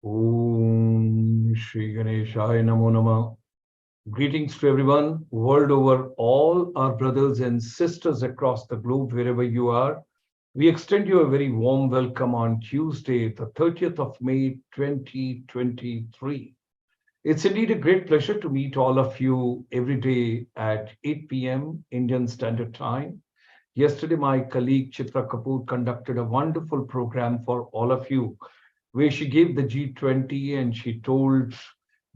Om Shri Ganeshaya Namo Namah. Greetings to everyone world over, all our brothers and sisters across the globe, wherever you are. We extend you a very warm welcome on Tuesday, the 30th of May, 2023. It's indeed a great pleasure to meet all of you every day at 8 p.m. Indian Standard Time. Yesterday, my colleague Chitra Kapoor conducted a wonderful program for all of you where she gave the G20 and she told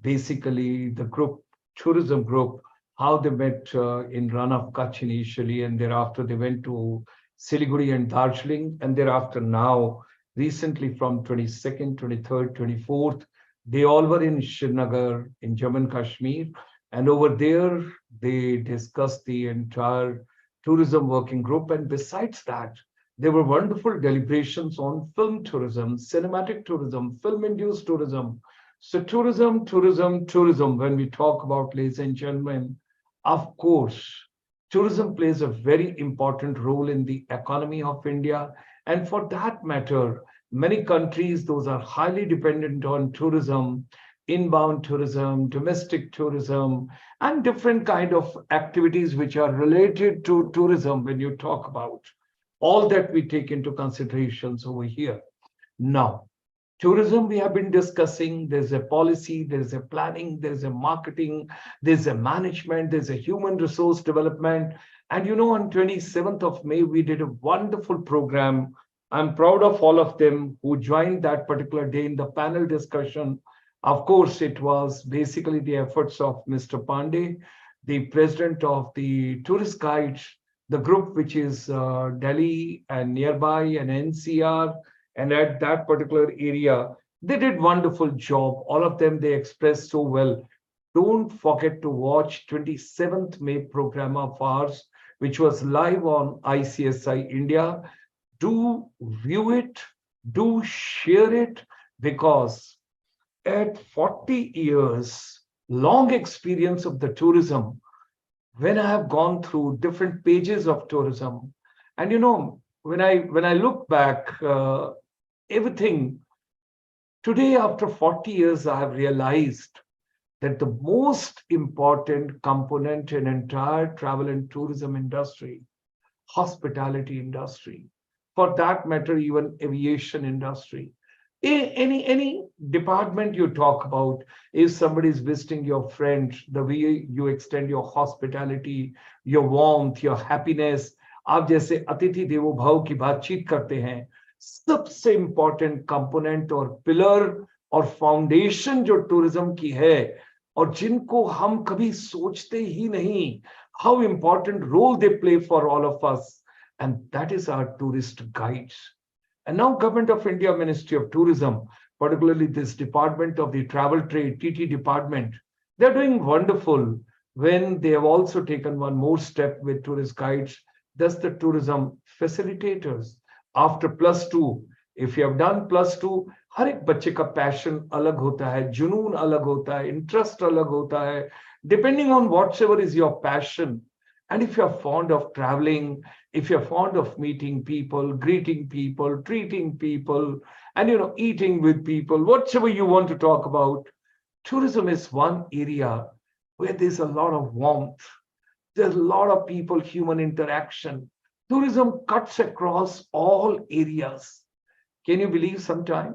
basically the group, tourism group, how they met in Run of Kutch initially, and thereafter they went to Siliguri and Darjeeling, and thereafter now, recently from 22nd, 23rd, 24th, they all were in Srinagar in Jammu and Kashmir, and over there they discussed the entire tourism working group. And besides that, there were wonderful deliberations on film tourism, cinematic tourism, film-induced tourism. So tourism, when we talk about, ladies and gentlemen, of course, tourism plays a very important role in the economy of India. And for that matter, many countries, those are highly dependent on tourism, inbound tourism, domestic tourism, and different kind of activities which are related to tourism when you talk about all that we take into considerations over here. Now, tourism we have been discussing, there's a policy, there's a planning, there's a marketing, there's a management, there's a human resource development. And on 27th of May, we did a wonderful program. I'm proud of all of them who joined that particular day in the panel discussion. Of course, it was basically the efforts of Mr. Pandey, the president of the tourist guides, the group which is Delhi and nearby and NCR, and at that particular area, they did wonderful job. All of them, they expressed so well. Don't forget to watch 27th May program of ours, which was live on ICSI India. Do view it, do share it, because at 40 years, long experience of the tourism, when I have gone through different pages of tourism, and when I look back, everything today after 40 years, I have realized that the most important component in entire travel and tourism industry, hospitality industry, for that matter, even aviation industry, any department you talk about, if somebody is visiting your friend, the way you extend your hospitality, your warmth, your happiness, आप जैसे अतिथि देवो भव की बातचीत करते हैं, सबसे इंपॉर्टेंट कंपोनेंट और पिलर और फाउंडेशन जो टूरिज्म की है, और जिनको हम कभी सोचते ही नहीं, how important role they play for all of us, and that is our tourist guides. And now Government of India, Ministry of Tourism, particularly this department of the travel trade, TT department, they're doing wonderful when they have also taken one more step with tourist guides. That's the tourism facilitators. After +2, if you have done +2, हर एक बच्चे का passion अलग होता है, जुनून अलग होता है, इंटरेस्ट अलग होता है, depending on whatever is your passion. And if you're fond of traveling, if you're fond of meeting people, greeting people, treating people, and eating with people, whatever you want to talk about, tourism is one area where there's a lot of warmth. There's a lot of people, human interaction. Tourism cuts across all areas. Can you believe sometime?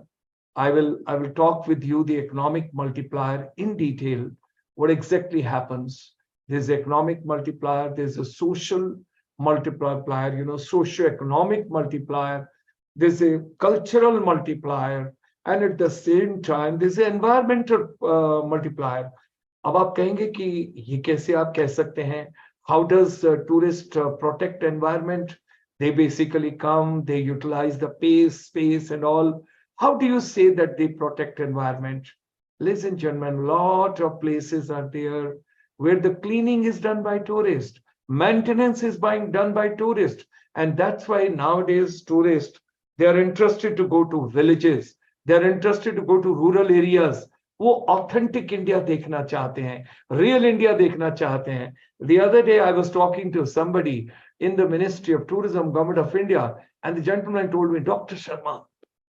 I will talk with you the economic multiplier in detail, what exactly happens. There's economic multiplier, there's a social multiplier, socio-economic multiplier, there's a cultural multiplier, and at the same time, there's an environmental multiplier. अब आप कहेंगे कि ये कैसे आप कह सकते हैं? How does tourists protect environment? They basically come, they utilize the space and all. How do you say that they protect environment? Ladies and gentlemen, a lot of places are there where the cleaning is done by tourists, maintenance is being done by tourists. And that's why nowadays tourists, they are interested to go to villages, they are interested to go to rural areas. वो authentic India देखना चाहते हैं, real India देखना चाहते हैं. The other day I was talking to somebody in the Ministry of Tourism, Government of India, and the gentleman told me, Dr. Sharma,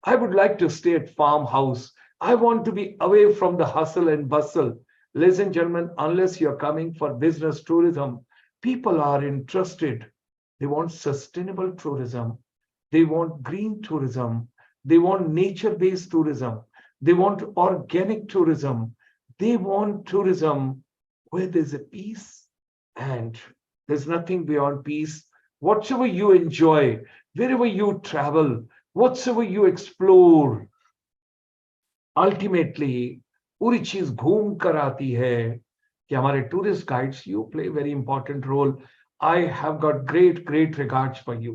I would like to stay at farmhouse. I want to be away from the hustle and bustle. Ladies and gentlemen, unless you're coming for business tourism, people are interested. They want sustainable tourism. They want green tourism. They want nature-based tourism. They want organic tourism. They want tourism where there's a peace and there's nothing beyond peace. Whatever you enjoy, wherever you travel, whatsoever you explore, ultimately पूरी चीज घूम कर आती है कि हमारे tourist guides you play very important role I have got great regards for you.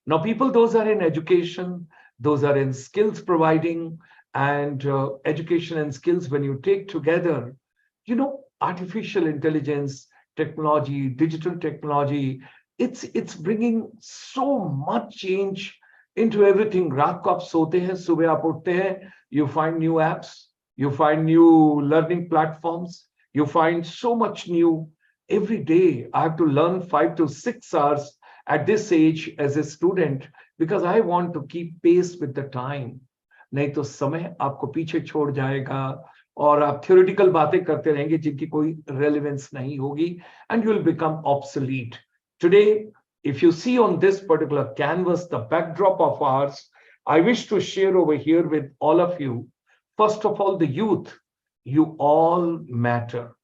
Now people, those are in education, those are in skills providing, and education and skills, when you take together, artificial intelligence technology, digital technology, it's bringing so much change into everything. रात को आप सोते हैं, सुबह आप उठते हैं, you find new apps, you find new learning platforms, you find so much new every day. I have to learn 5 to 6 hours at this age as a student because I want to keep pace with the time. नहीं तो समय आपको पीछे छोड़ जाएगा और आप theoretical बातें करते रहेंगे जिनकी कोई relevance नहीं होगी, and you will become obsolete. Today, if you see on this particular canvas, the backdrop of ours, I wish to share over here with all of you. First of all, the youth, you all matter.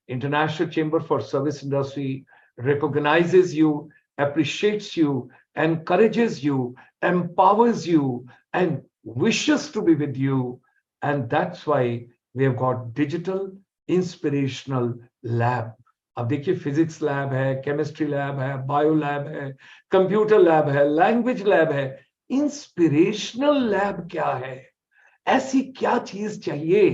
International Chamber for Service Industry recognizes you, appreciates you, encourages you, empowers you, and wishes to be with you. And that's why we have got digital inspirational lab. अब देखिए, physics lab है, chemistry lab है, bio lab है, computer lab है, language lab है. Inspirational lab क्या है? ऐसी क्या चीज चाहिए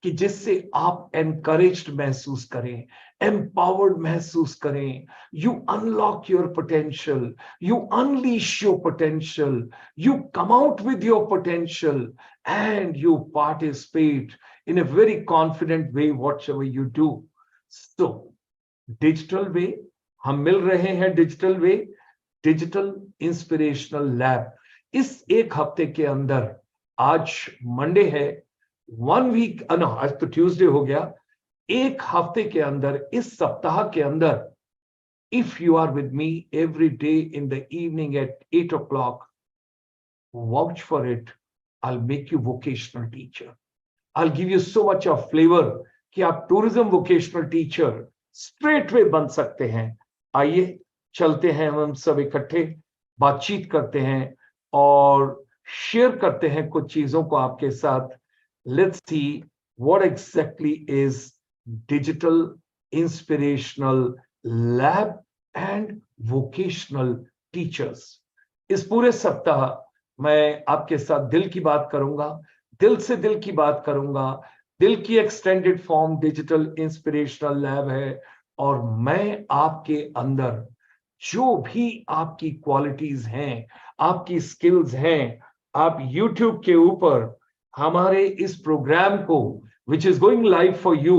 कि जिससे आप एनकरेज्ड महसूस करें, empowered महसूस करें. You unlock your potential, you unleash your potential, you come out with your potential, and you participate in a very confident way whatever you do. So digital way, हम मिल रहे हैं digital way, digital inspirational lab. इस एक हफ्ते के अंदर, आज मंडे है, 1 वीक, आज तो ट्यूसडे हो गया, एक हफ्ते के अंदर, इस सप्ताह के अंदर, if you are with me every day in the evening at 8 o'clock, vouch for it, I'll make you vocational teacher. I'll give you so much of flavor कि आप tourism vocational teacher straight way बन सकते हैं. आइए चलते हैं, हम सब इकट्ठे बातचीत करते हैं और शेयर करते हैं कुछ चीजों को आपके साथ. Let's see what exactly is digital inspirational lab and vocational teachers. इस पूरे सप्ताह मैं आपके साथ दिल की बात करूंगा, दिल से दिल की बात करूंगा. दिल की extended form digital inspirational lab है, और मैं आपके अंदर जो भी आपकी क्वालिटीज हैं, आपकी स्किल्स हैं, आप YouTube के ऊपर हमारे इस प्रोग्राम को, which is going live for you,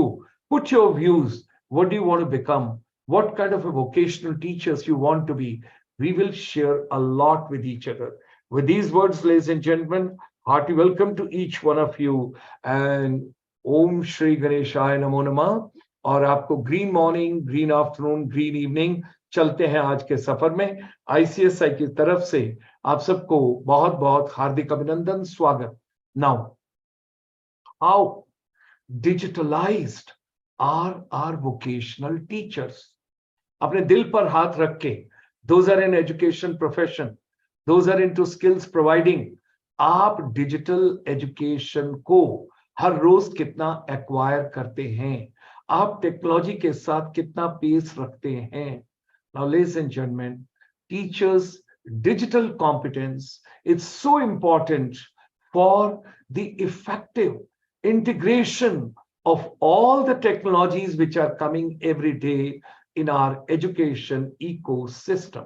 put your views. What do you want to become? What kind of a vocational teachers you want to be? We will share a lot with each other. With these words, ladies and gentlemen, hearty welcome to each one of you, and ओम श्री गणेशाय नमो नमः. और आपको green morning, green afternoon, green evening. चलते हैं आज के सफर में. ICSI की तरफ से आप सबको बहुत बहुत हार्दिक अभिनंदन, स्वागत. Now, how digitalised are are vocational teachers? अपने दिल पर हाथ रख के, those are in education profession, those are into skills providing. आप डिजिटल एजुकेशन को हर रोज कितना एक्वायर करते हैं? आप टेक्नोलॉजी के साथ कितना पेस रखते हैं? Now, ladies and gentlemen, teachers' digital competence is so important for the effective integration of all the technologies which are coming every day in our education ecosystem.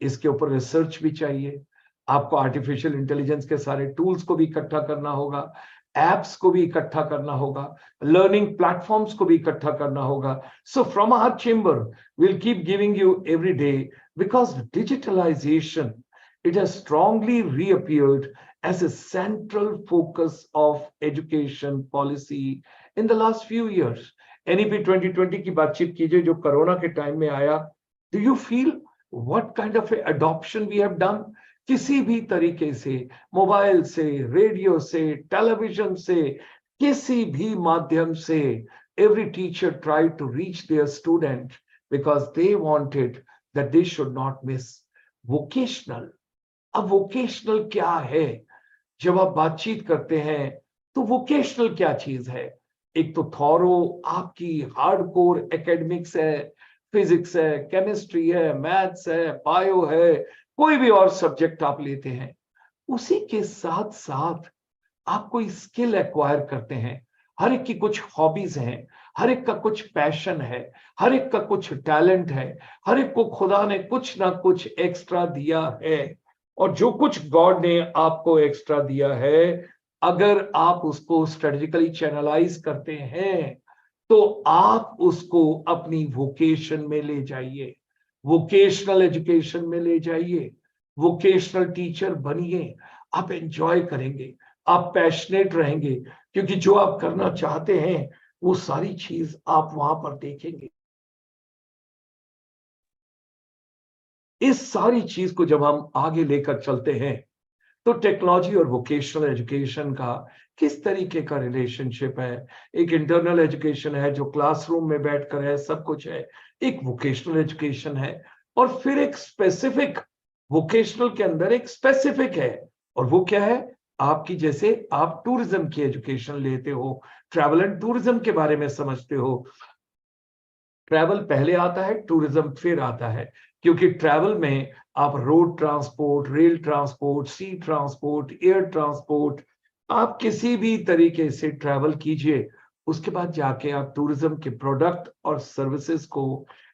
इसके ऊपर रिसर्च भी चाहिए. आपको आर्टिफिशियल इंटेलिजेंस के सारे tools को भी इकट्ठा करना होगा, एप्स को भी इकट्ठा करना होगा, लर्निंग प्लेटफॉर्म्स को भी इकट्ठा करना होगा. So from our chamber we'll keep giving you every day, because digitalization, it has strongly reappeared as a central focus of education policy in the last few years. NEP 2020 की बातचीत कीजिए जो corona के टाइम में आया. Do you feel what kind of a adoption we have done? किसी भी तरीके से, मोबाइल से, रेडियो से, टेलीविजन से, किसी भी माध्यम से, every teacher tried to reach their student because they wanted that they should not miss vocational. अब वोकेशनल क्या है? जब आप बातचीत करते हैं तो वोकेशनल क्या चीज है? एक तो थॉरो आपकी हार्डकोर एकेडमिक्स है, फिजिक्स है, केमिस्ट्री है, मैथ्स है, बायो है, कोई भी और सब्जेक्ट आप लेते हैं, उसी के साथ साथ आप कोई स्किल एक्वायर करते हैं. हर एक की कुछ हॉबीज हैं, हर एक का कुछ पैशन है, हर एक का कुछ टैलेंट है, हर एक को खुदा ने कुछ ना कुछ एक्स्ट्रा दिया है. और जो कुछ गॉड ने आपको एक्स्ट्रा दिया है, अगर आप उसको स्ट्रेटेजिकली चैनलाइज करते हैं तो आप उसको अपनी वोकेशन में ले जाइए, वोकेशनल एजुकेशन में ले जाइए, वोकेशनल टीचर बनिए. आप एंजॉय करेंगे, आप पैशनेट रहेंगे, क्योंकि जो आप करना चाहते हैं वो सारी चीज आप वहां पर देखेंगे. इस सारी चीज को जब हम आगे लेकर चलते हैं तो टेक्नोलॉजी और वोकेशनल एजुकेशन का किस तरीके का रिलेशनशिप है. एक इंटरनल एजुकेशन है जो क्लासरूम में बैठकर है, सब कुछ है. एक वोकेशनल एजुकेशन है, और फिर एक स्पेसिफिक वोकेशनल के अंदर एक स्पेसिफिक है. और वो क्या है? आपकी, जैसे आप टूरिज्म की एजुकेशन लेते हो, ट्रैवल एंड टूरिज्म के बारे में समझते हो. ट्रैवल पहले आता है, टूरिज्म फिर आता है, क्योंकि ट्रैवल में आप रोड ट्रांसपोर्ट, रेल ट्रांसपोर्ट, सी ट्रांसपोर्ट, एयर ट्रांसपोर्ट, आप किसी भी तरीके से ट्रैवल कीजिए. उसके बाद जाके आप टूरिज्म के प्रोडक्ट और सर्विसेज को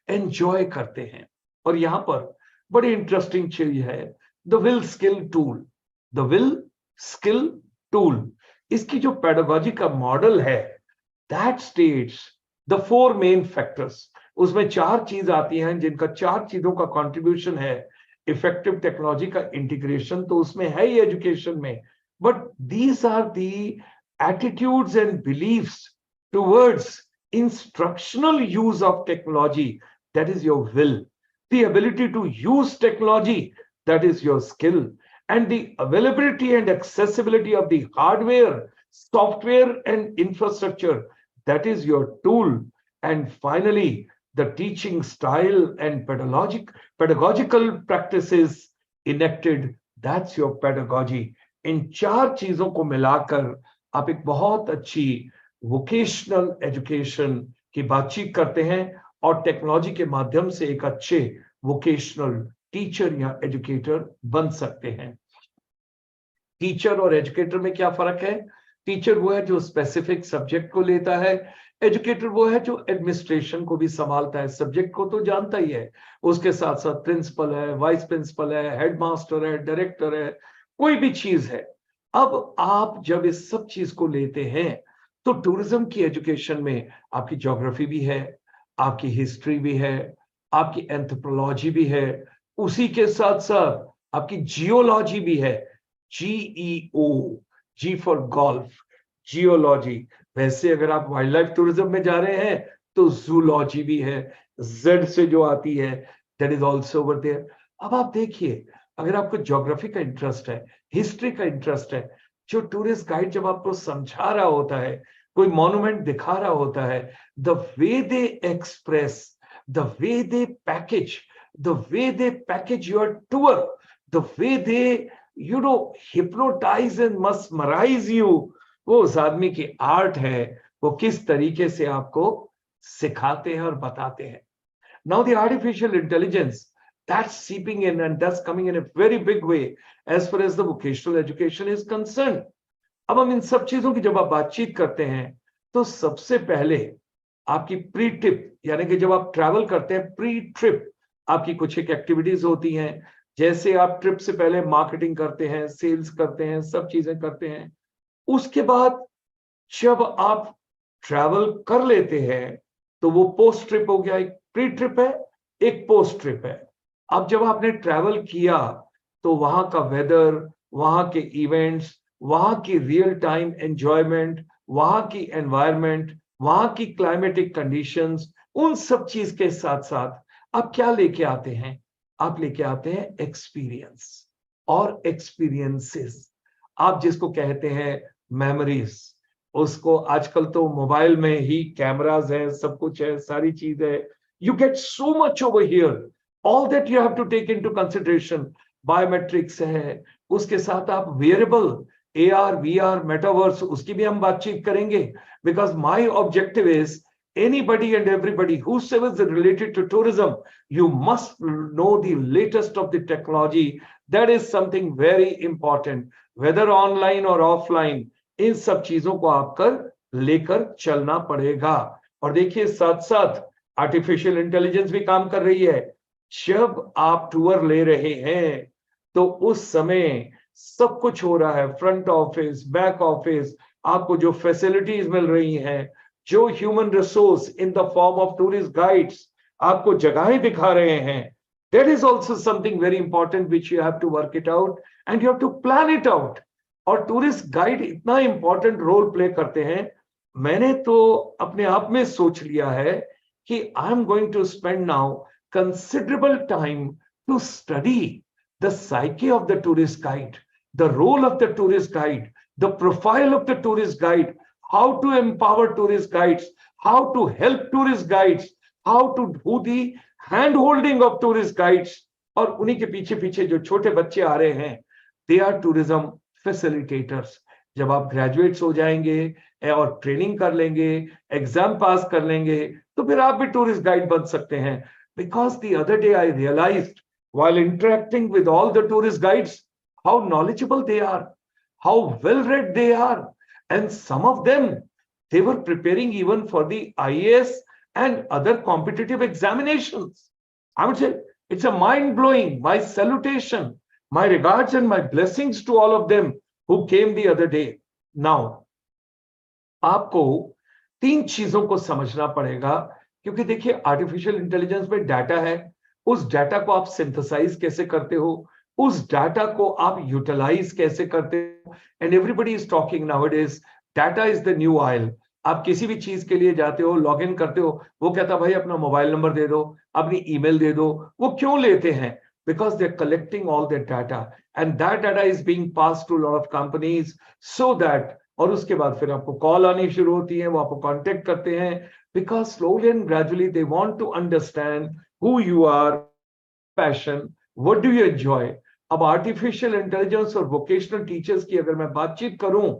एंजॉय करते हैं. और यहां पर बड़ी इंटरेस्टिंग चीज है, the will skill tool. The will skill tool, इसकी जो पेडागोजी का मॉडल है, that states the four main factors. उसमें चार चीज आती हैं जिनका, चार चीजों का कंट्रीब्यूशन है. इफेक्टिव टेक्नोलॉजी का इंटीग्रेशन तो उसमें है ही एजुकेशन में, but these are the attitudes and beliefs towards instructional use of technology. That is your will. The ability to use technology, that is your skill. And the availability and accessibility of the hardware, software and infrastructure, that is your tool. And finally, the teaching style and pedagogical practices enacted, that's your pedagogy. इन चार चीजों को मिलाकर आप एक बहुत अच्छी vocational education की बातचीत करते हैं, और टेक्नोलॉजी के माध्यम से एक अच्छे वोकेशनल टीचर या एजुकेटर बन सकते हैं. टीचर और एजुकेटर में क्या फर्क है? टीचर वो है जो स्पेसिफिक सब्जेक्ट को लेता है, एजुकेटर वो है जो एडमिनिस्ट्रेशन को भी संभालता है. सब्जेक्ट को तो जानता ही है, उसके साथ साथ प्रिंसिपल है, वाइस प्रिंसिपल है, हेडमास्टर है, डायरेक्टर है, कोई भी चीज है. अब आप जब इस सब चीज को लेते हैं तो टूरिज्म की एजुकेशन में आपकी ज्योग्राफी भी है, आपकी हिस्ट्री भी है, आपकी एंथ्रोपोलॉजी भी है, उसी के साथ साथ आपकी जियोलॉजी भी है. GEO, G for golf, geology. वैसे अगर आप वाइल्ड लाइफ टूरिज्म में जा रहे हैं तो जूलॉजी भी है, Z से जो आती है, that is also over there. अब आप देखिए, अगर आपको ज्योग्राफी का इंटरेस्ट है, हिस्ट्री का इंटरेस्ट है, जो टूरिस्ट गाइड जब आपको समझा रहा होता है, कोई मॉन्यूमेंट दिखा रहा होता है, the way they express, the way they package, the way they package your tour, the way they, hypnotize and mesmerize you, वो उस आदमी की आर्ट है, वो किस तरीके से आपको सिखाते हैं और बताते हैं. Now the artificial intelligence, that's seeping in and that's coming in a very big way as far as the vocational education is concerned. अब हम इन सब चीजों की जब आप बातचीत करते हैं तो सबसे पहले आपकी प्री ट्रिप, यानी कि जब आप ट्रैवल करते हैं, प्री ट्रिप आपकी कुछ एक एक्टिविटीज होती हैं. जैसे आप ट्रिप से पहले मार्केटिंग करते हैं, सेल्स करते हैं, सब चीजें करते हैं. उसके बाद जब आप ट्रैवल कर लेते हैं तो वो पोस्ट ट्रिप हो गया. एक प्री ट्रिप है, एक पोस्ट ट्रिप है. अब जब आपने ट्रैवल किया तो वहां का वेदर, वहां के इवेंट्स, वहां की रियल टाइम एंजॉयमेंट, वहां की एनवायरमेंट, वहां की क्लाइमेटिक कंडीशंस, उन सब चीज के साथ साथ आप क्या लेके आते हैं? आप लेके आते हैं एक्सपीरियंस और एक्सपीरियंसेस। आप जिसको कहते हैं मेमोरीज, उसको आजकल तो मोबाइल में ही कैमरास है, सब कुछ है, सारी चीज है। You get so much over here, all that you have to take into consideration. Biometrics है, उसके साथ आप वेयरेबल, AR VR मेटावर्स, उसकी भी हम बातचीत करेंगे। Because my objective is anybody and everybody whosoever is related to tourism, you must know the latest of the technology. That is something very important, whether online or offline, इन सब चीजों को आपकर लेकर चलना पड़ेगा। और देखिए साथ साथ आर्टिफिशियल इंटेलिजेंस भी काम कर रही है। जब आप टूर ले रहे हैं तो उस समय सब कुछ हो रहा है, फ्रंट ऑफिस, बैक ऑफिस, आपको जो फैसिलिटीज मिल रही हैं, जो human resource in the form of tourist guides आपको जगहें दिखा रहे हैं, that is also something very important which you have to work it out and you have to plan it out. और टूरिस्ट गाइड इतना इंपॉर्टेंट रोल प्ले करते हैं। मैंने तो अपने आप में सोच लिया है कि I am going to spend now considerable time to study the psyche of the tourist guide, the role of the tourist guide, the profile of the tourist guide, how to empower tourist guides, how to help tourist guides, how to do the hand holding of tourist guides. और उन्हीं के पीछे पीछे जो छोटे बच्चे आ रहे हैं, they are tourism facilitators. जब आप ग्रेजुएट्स हो जाएंगे और ट्रेनिंग कर लेंगे, एग्जाम पास कर लेंगे, तो फिर आप भी टूरिस्ट गाइड बन सकते हैं। Because the other day I realized while interacting with all the tourist guides, how knowledgeable they are, how well read they are, and some of them, they were preparing even for the IAS and other competitive examinations. I would say it's a mind blowing. My salutation, my regards and my blessings to all of them who came the other day. Now आपको तीन चीजों को समझना पड़ेगा, क्योंकि देखिए artificial intelligence में data है, उस डाटा को आप सिंथेसाइज कैसे करते हो, उस डाटा को आप यूटिलाइज कैसे करते हो। And everybody is talking nowadays, data is the new oil. आप किसी भी चीज के लिए जाते हो, लॉग इन करते हो, वो कहता भाई अपना मोबाइल नंबर दे दो, अपनी ईमेल दे दो। वो क्यों लेते हैं? Because they are collecting all that data and that data is being pass to lot of companies so that, और उसके बाद फिर आपको कॉल आनी शुरू होती है, वो आपको कांटेक्ट करते हैं, because slowly and gradually they want to understand who you are, passion, what do you enjoy. अब आर्टिफिशियल इंटेलिजेंस और वोकेशनल टीचर्स की अगर मैं बातचीत करूं,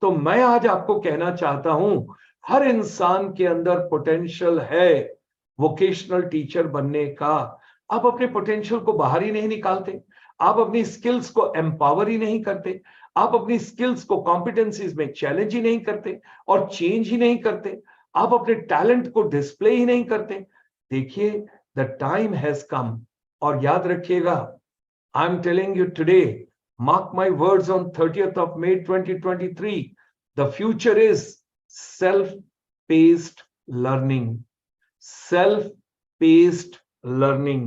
तो मैं आज आपको कहना चाहता हूं, हर इंसान के अंदर पोटेंशियल है वोकेशनल टीचर बनने का। आप अपने पोटेंशियल को बाहर ही नहीं निकालते, आप अपनी स्किल्स को एम्पावर ही नहीं करते, आप अपनी स्किल्स को कॉम्पिटेंसीज में चैलेंज ही नहीं करते और चेंज ही नहीं करते, आप अपने टैलेंट को डिस्प्ले ही नहीं करते। देखिए द टाइम हैज कम, और याद रखिएगा, I'm telling you today, mark my words, on 30th of May 2023, the future is self-paced learning. Self-paced learning.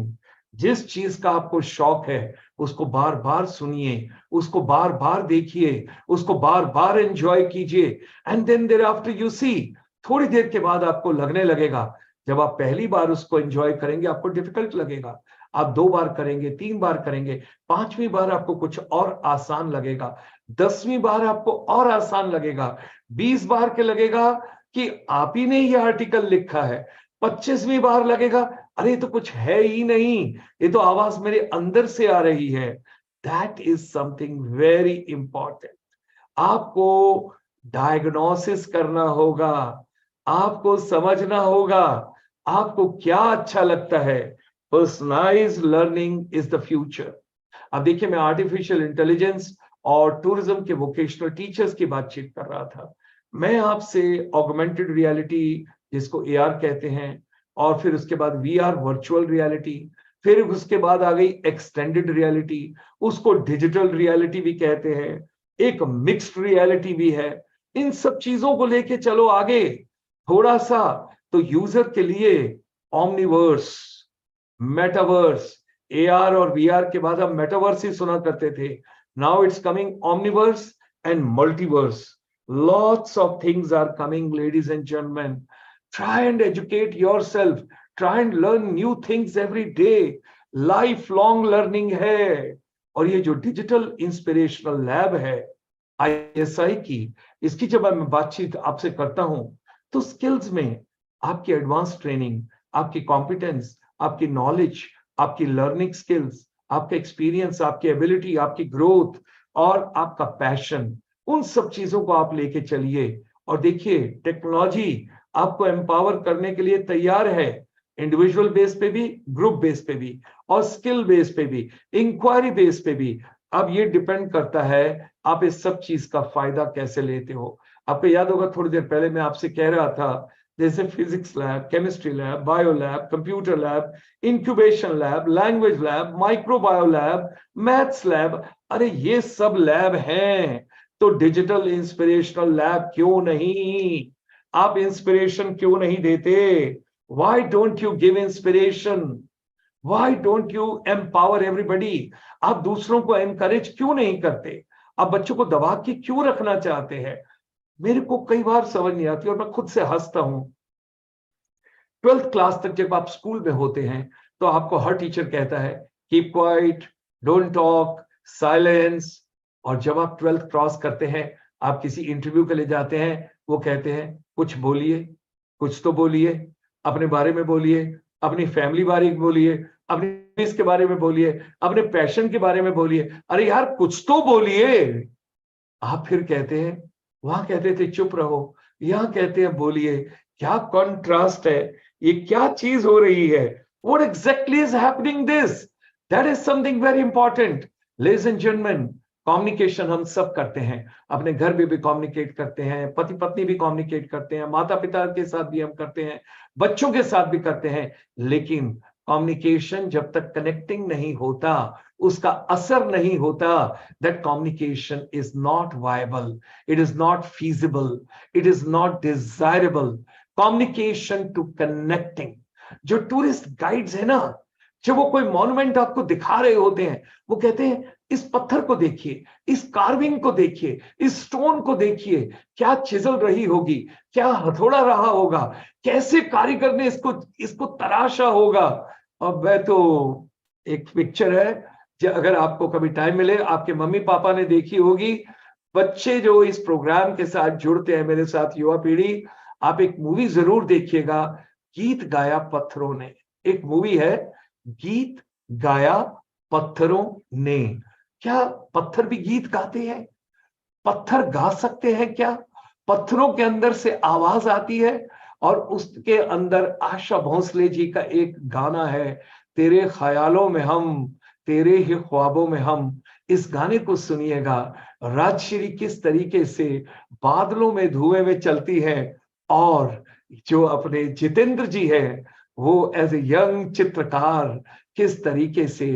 जिस चीज का आपको शौक है उसको बार बार सुनिए, उसको बार बार देखिए, उसको बार बार एंजॉय कीजिए, and then thereafter you see, थोड़ी देर के बाद आपको लगने लगेगा, जब आप पहली बार उसको एंजॉय करेंगे आपको डिफिकल्ट लगेगा, आप 2 बार करेंगे, 3 बार करेंगे, 5वीं बार आपको कुछ और आसान लगेगा, 10वीं बार आपको और आसान लगेगा, 20 बार के लगेगा कि आप ही ने ये आर्टिकल लिखा है, 25वीं बार लगेगा अरे तो कुछ है ही नहीं, ये तो आवाज मेरे अंदर से आ रही है। That is something very important. आपको डायग्नोसिस करना होगा, आपको समझना होगा आपको क्या अच्छा लगता है। Personalised learning is the future. अब देखिए, मैं आर्टिफिशियल इंटेलिजेंस और टूरिज्म के वोकेशनल टीचर्स की बातचीत कर रहा था। मैं आपसे ऑगमेंटेड रियलिटी, जिसको AR कहते हैं, और फिर उसके बाद VR वर्चुअल रियलिटी, फिर उसके बाद आ गई एक्सटेंडेड रियलिटी, उसको डिजिटल रियलिटी भी कहते हैं, एक मिक्स्ड रियलिटी भी है। इन सब चीजों को लेके चलो आगे थोड़ा सा, तो यूजर के लिए ओमनिवर्स, मेटावर्स, AR और VR के बाद हम मेटावर्स ही सुना करते थे। Now it's coming omniverse and multiverse. Lots of things are coming, ladies and gentlemen. Try and educate yourself. Try and learn new things every day. Lifelong learning है. और ये जो डिजिटल इंस्पिरेशनल लैब है ISI की, इसकी जब मैं बातचीत आपसे करता हूं तो स्किल्स में आपकी एडवांस ट्रेनिंग, आपकी कॉम्पिटेंस, आपकी नॉलेज, आपकी लर्निंग स्किल्स, आपका एक्सपीरियंस, आपकी एबिलिटी, आपकी ग्रोथ और आपका पैशन, उन सब चीजों को आप लेके चलिए। और देखिए टेक्नोलॉजी आपको एम्पावर करने के लिए तैयार है, इंडिविजुअल बेस पे भी, ग्रुप बेस पे भी, और स्किल बेस पे भी, इंक्वायरी बेस पे भी। अब ये डिपेंड करता है आप इस सब चीज का फायदा कैसे लेते हो। आपको याद होगा थोड़ी देर पहले मैं आपसे कह रहा था जैसे physics lab, chemistry lab, bio lab, computer lab, incubation lab, language lab, microbio lab, maths lab, अरे ये सब लैब हैं, तो डिजिटल इंस्पिरेशनल लैब क्यों नहीं? आप इंस्पिरेशन क्यों नहीं देते? Why don't you give inspiration? Why don't you empower everybody? आप दूसरों को एनकरेज क्यों नहीं करते? आप बच्चों को दबा के क्यों रखना चाहते हैं? मेरे को कई बार समझ नहीं आती और मैं खुद से हंसता हूं। 12th क्लास तक जब आप स्कूल में होते हैं तो आपको हर टीचर कहता है keep quiet, don't talk, silence. और जब आप 12th क्रॉस करते हैं, आप किसी इंटरव्यू के लिए जाते हैं, वो कहते हैं कुछ बोलिए, कुछ तो बोलिए, अपने बारे में बोलिए, अपनी फैमिली बारे में बोलिए, अपने इसके बारे में बोलिए, अपने पैशन के बारे में बोलिए। अरे यार कुछ तो बोलिए। आप फिर कहते हैं, वहां कहते थे चुप रहो, यहां कहते हैं बोलिए। क्या कॉन्ट्रास्ट है, ये क्या चीज हो रही है? What exactly is happening this? That is something very important. Ladies and gentleman, communication हम सब करते हैं, अपने घर में भी कम्युनिकेट करते हैं, पति पत्नी भी कम्युनिकेट करते हैं, माता पिता के साथ भी हम करते हैं, बच्चों के साथ भी करते हैं। लेकिन कम्युनिकेशन जब तक कनेक्टिंग नहीं होता, उसका असर नहीं होता, that communication is not viable, it is not feasible, it is not desirable. Communication to connecting. जो टूरिस्ट गाइड्स है ना, जब वो कोई मॉन्यूमेंट आपको दिखा रहे होते हैं, वो कहते हैं इस पत्थर को देखिए, इस कार्विंग को देखिए, इस स्टोन को देखिए, क्या चिजल रही होगी, क्या हथौड़ा रहा होगा, कैसे कारीगर ने इसको तराशा होगा। और मैं तो, एक पिक्चर है, अगर आपको कभी टाइम मिले, आपके मम्मी पापा ने देखी होगी, बच्चे जो इस प्रोग्राम के साथ जुड़ते हैं मेरे साथ, युवा पीढ़ी, आप एक मूवी जरूर देखिएगा, गीत गाया पत्थरों ने। एक मूवी है, गीत गाया पत्थरों ने। क्या पत्थर भी गीत गाते हैं? पत्थर गा सकते हैं क्या? पत्थरों के अंदर से आवाज आती है, और उसके अंदर आशा भोसले जी का एक गाना है, तेरे ख्यालों में हम, तेरे ही ख्वाबों में हम। इस गाने को सुनिएगा, राजश्री किस तरीके से बादलों में धुएं में चलती है, और जो अपने जितेंद्र जी है, वो एज ए यंग चित्रकार किस तरीके से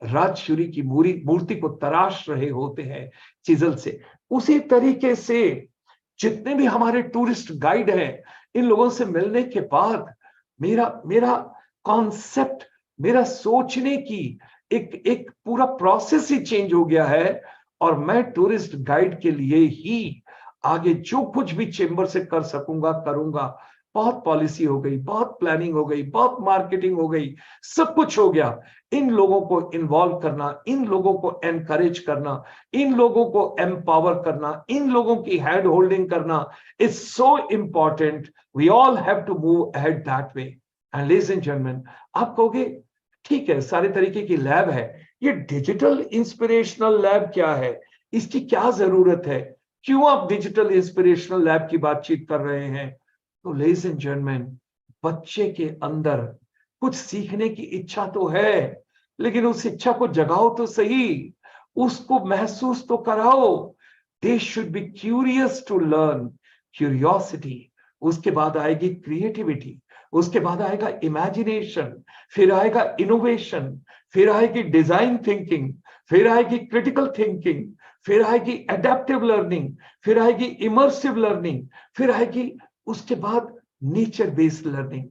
राजश्री की मूर्ति को तराश रहे होते हैं चिजल से। उसी तरीके से जितने भी हमारे टूरिस्ट गाइड हैं, इन लोगों से मिलने के बाद मेरा कॉन्सेप्ट, मेरा सोचने की एक पूरा प्रोसेस ही चेंज हो गया है। और मैं टूरिस्ट गाइड के लिए ही आगे जो कुछ भी चेंबर से कर सकूंगा करूंगा। बहुत पॉलिसी हो गई, बहुत प्लानिंग हो गई, बहुत मार्केटिंग हो गई, सब कुछ हो गया। इन लोगों को इन्वॉल्व करना, इन लोगों को एनकरेज करना, इन लोगों को एम्पावर करना, इन लोगों की हैंड होल्डिंग करना is so important. We all have to move ahead that way. And ladies and gentleman, आप कहोगे ठीक है, सारे तरीके की लैब है, ये डिजिटल इंस्पिरेशनल लैब क्या है, इसकी क्या जरूरत है, क्यों आप डिजिटल इंस्पिरेशनल लैब की बातचीत कर रहे हैं? तो लेडीज एंड जेंटलमैन, बच्चे के अंदर कुछ सीखने की इच्छा तो है, लेकिन उस इच्छा को जगाओ तो सही, उसको महसूस तो कराओ। They should be curious to learn, curiosity. उसके बाद आएगी क्रिएटिविटी, उसके बाद आएगा इमेजिनेशन, फिर आएगा इनोवेशन, फिर आएगी डिजाइन थिंकिंग, फिर आएगी क्रिटिकल थिंकिंग, फिर आएगी एडेप्टिव लर्निंग, फिर आएगी इमर्सिव लर्निंग, फिर आएगी उसके बाद nature based learning,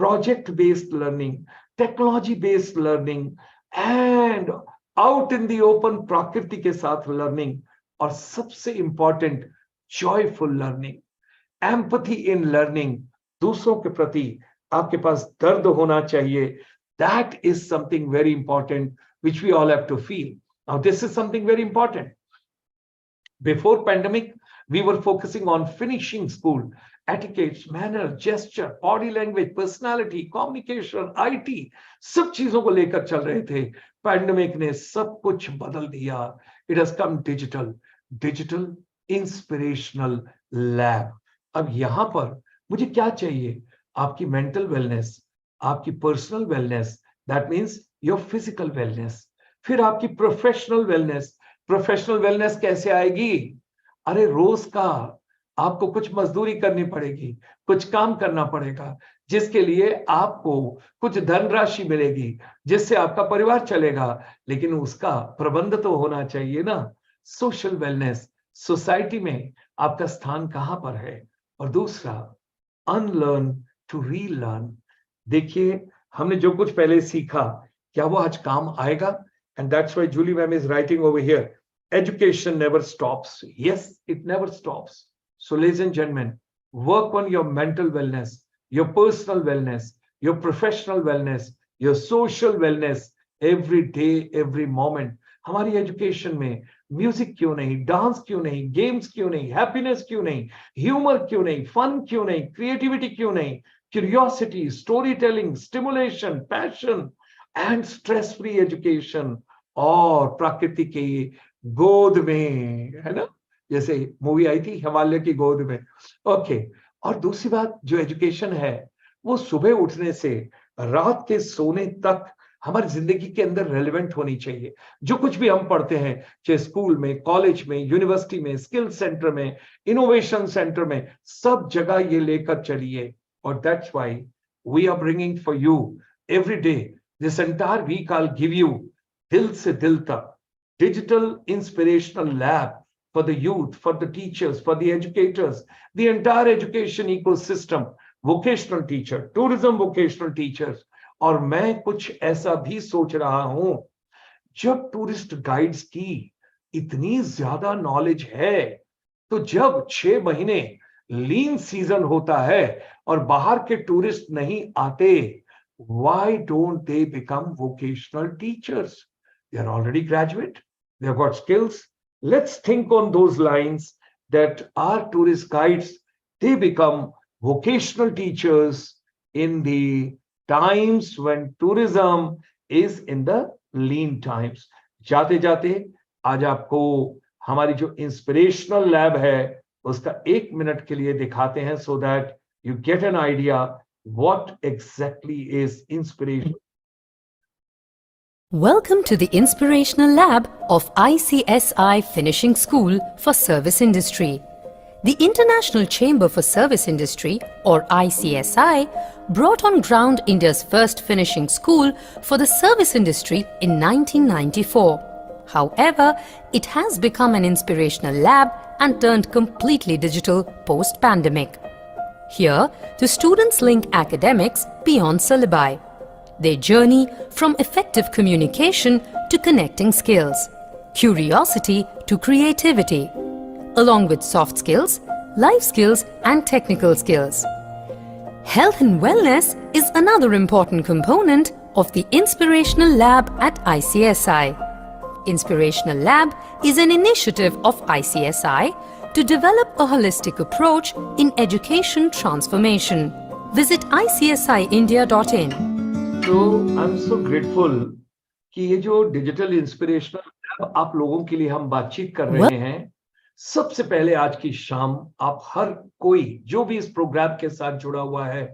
project based learning, technology based learning, and out in the open, प्रकृति के साथ लर्निंग, और सबसे important joyful learning, empathy in learning, दूसरों के प्रति आपके पास दर्द होना चाहिए. That is something very important which we all have to feel. Now this is something very important. Before pandemic, we were focusing on finishing school, etiquettes, manner, gesture, body language, personality, communication, IT, सब चीजों को लेकर चल रहे थे. Pandemic ने सब कुछ बदल दिया. It has come digital, digital inspirational lab. अब यहां पर मुझे क्या चाहिए? आपकी मेंटल वेलनेस, आपकी personal wellness, that means your physical wellness. फिर आपकी प्रोफेशनल वेलनेस. प्रोफेशनल वेलनेस कैसे आएगी? अरे रोज का आपको कुछ मजदूरी करनी पड़ेगी, कुछ काम करना पड़ेगा, जिसके लिए आपको कुछ धनराशि मिलेगी, जिससे आपका परिवार चलेगा, लेकिन उसका प्रबंध तो होना चाहिए ना. सोशल वेलनेस, सोसाइटी में आपका स्थान कहां पर है? और दूसरा, अनलर्न टू रीलर्न. देखिए, हमने जो कुछ पहले सीखा, क्या वो आज काम आएगा? And that's why Julie ma'am is writing over here, education never stops. Yes, it never stops. So ladies and gentlemen, work on your mental wellness, your personal wellness, your professional wellness, your social wellness every day, every moment. हमारी education में music क्यों नहीं, dance क्यों नहीं, games क्यों नहीं, happiness क्यों नहीं, ह्यूमर क्यों नहीं, फन क्यों नहीं, क्रिएटिविटी क्यों नहीं, curiosity, story telling, stimulation, passion and stress free education, और प्रकृति की गोद में, है ना, जैसे मूवी आई थी हिमालय की गोद में. ओके. और दूसरी बात, जो एजुकेशन है वो सुबह उठने से रात के सोने तक हमारी जिंदगी के अंदर रेलेवेंट होनी चाहिए. जो कुछ भी हम पढ़ते हैं, चाहे स्कूल में, कॉलेज में, यूनिवर्सिटी में, स्किल सेंटर में, इनोवेशन सेंटर में, सब जगह ये लेकर चलिए. और that's why we are bringing for you every day, this entire week I will give you दिल से दिल तक digital inspirational lab for the youth, for the teachers, for the educators, the entire education ecosystem, vocational teacher, tourism vocational teachers. और मैं कुछ ऐसा भी सोच रहा हूं, जब टूरिस्ट गाइड्स की इतनी ज्यादा नॉलेज है, तो जब 6 महीने लीन सीजन होता है और बाहर के टूरिस्ट नहीं आते, why don't they become vocational teachers? They are already graduate, they have got skills. Let's think on those lines that our tourist guides, they become vocational teachers in the times when tourism is in the lean times. जाते जाते आज आपको हमारी जो inspirational lab है उसका 1 minute के लिए दिखाते हैं, so that you get an idea what exactly is inspiration. Welcome to the Inspirational Lab of ICSI Finishing School for Service Industry. The International Chamber for Service Industry, or ICSI, brought on ground India's first finishing school for the service industry in 1994. However, it has become an inspirational lab and turned completely digital post-pandemic. Here, the students link academics beyond syllabi. They journey from effective communication to connecting skills, curiosity to creativity, along with soft skills, life skills and technical skills. Health and wellness is another important component of the Inspirational Lab at ICSI. Inspirational Lab is an initiative of ICSI to develop a holistic approach in education transformation. Visit icsiindia.in. तो I am so grateful कि ये जो digital inspirational आप लोगों के लिए हम बातचीत कर रहे हैं. सबसे पहले आज की शाम आप हर कोई जो भी इस प्रोग्राम के साथ जुड़ा हुआ है,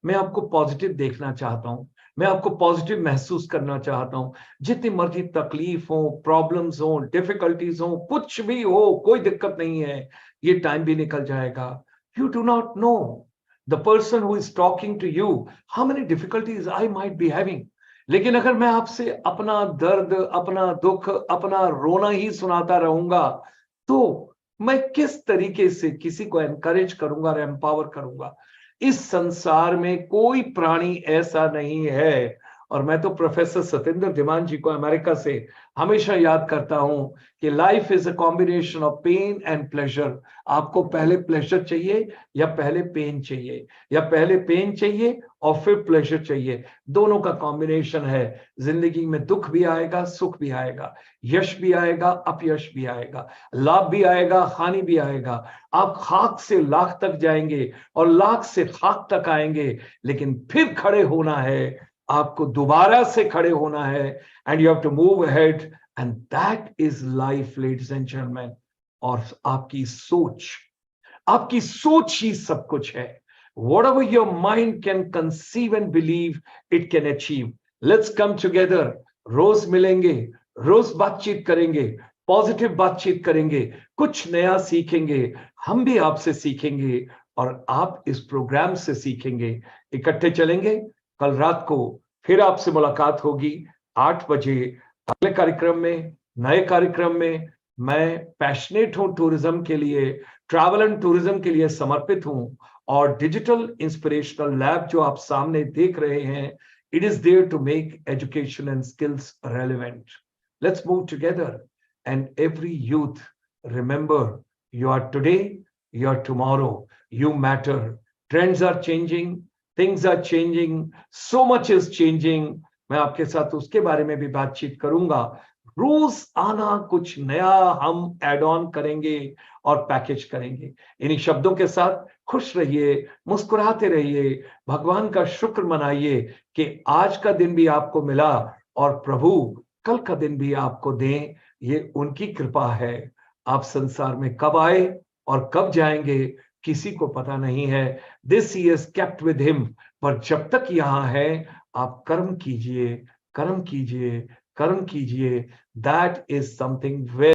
मैं आपको पॉजिटिव देखना चाहता हूं, मैं आपको पॉजिटिव महसूस करना चाहता हूं. जितनी मर्जी तकलीफ हो, प्रॉब्लम्स हो, डिफिकल्टीज हो, कुछ भी हो, कोई दिक्कत नहीं है, ये टाइम भी निकल जाएगा. You do not know the person who is talking to you how many difficulties I might be having. लेकिन अगर मैं आपसे अपना दर्द, अपना दुख, अपना रोना ही सुनाता रहूंगा, तो मैं किस तरीके से किसी को एनकरेज करूंगा और एम्पावर करूंगा? इस संसार में कोई प्राणी ऐसा नहीं है और मैं तो प्रोफेसर सतेंद्र धीमान जी को अमेरिका से हमेशा याद करता हूं कि life is a combination of pain and pleasure. आपको पहले प्लेजर चाहिए या पहले पेन चाहिए, या पहले पेन चाहिए और फिर प्लेजर चाहिए? दोनों का कॉम्बिनेशन है। जिंदगी में दुख भी आएगा, सुख भी आएगा, यश भी आएगा, अपयश भी आएगा, लाभ भी आएगा, हानि भी आएगा। आप खाक से लाख तक जाएंगे और लाख से खाक तक आएंगे, लेकिन फिर खड़े होना है, आपको दोबारा से खड़े होना है। And you have to move ahead, and that is life, ladies and gentleman. और आपकी सोच ही सब कुछ है। Whatever your mind can conceive and believe, it can achieve. Let's come together. रोज मिलेंगे, रोज बातचीत करेंगे, पॉजिटिव बातचीत करेंगे, कुछ नया सीखेंगे। हम भी आपसे सीखेंगे और आप इस प्रोग्राम से सीखेंगे। इकट्ठे चलेंगे। कल रात को फिर आपसे मुलाकात होगी 8 बजे अगले कार्यक्रम में, नए कार्यक्रम में। मैं पैशनेट हूं टूरिज्म के लिए, ट्रैवल एंड टूरिज्म के लिए समर्पित हूं। और डिजिटल इंस्पिरेशनल लैब जो आप सामने देख रहे हैं, it is there to make education and skills relevant. Let's move together and every youth remember, you are today, you are tomorrow, you matter. Trends are changing, things are changing, so much is changing. मैं आपके साथ उसके बारे में भी बातचीत करूंगा। रोज आना, कुछ नया हम ऐड ऑन करेंगे और पैकेज करेंगे। इन्हीं शब्दों के साथ खुश रहिए, मुस्कुराते रहिए, भगवान का शुक्र मनाइए कि आज का दिन भी आपको मिला और प्रभु कल का दिन भी आपको दें। ये उनकी कृपा है। आप संसार में कब आए और कब जाएंगे किसी को पता नहीं है। This he is kept with him. पर जब तक यहां है, आप कर्म कीजिए, कर्म कीजिए, कर्म कीजिए। That is something very